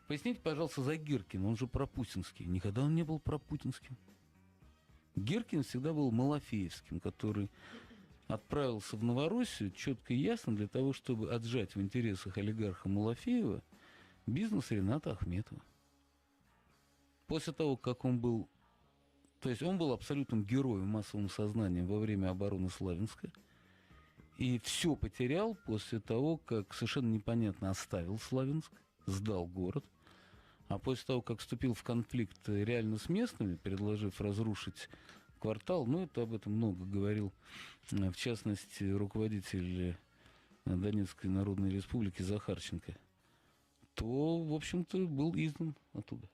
Поясните, пожалуйста, за Гиркина, он же пропутинский. Никогда он не был пропутинским. Гиркин всегда был малафеевским, который отправился в Новороссию четко и ясно для того, чтобы отжать в интересах олигарха Малафеева бизнес Рената Ахметова. После того, как он был... То есть он был абсолютным героем массовым сознанием во время обороны Славянска. И все потерял после того, как совершенно непонятно оставил Славянск, сдал город. А после того, как вступил в конфликт реально с местными, предложив разрушить квартал, ну, это об этом много говорил, в частности, руководитель Донецкой Народной Республики Захарченко, то, в общем-то, был изгнан оттуда.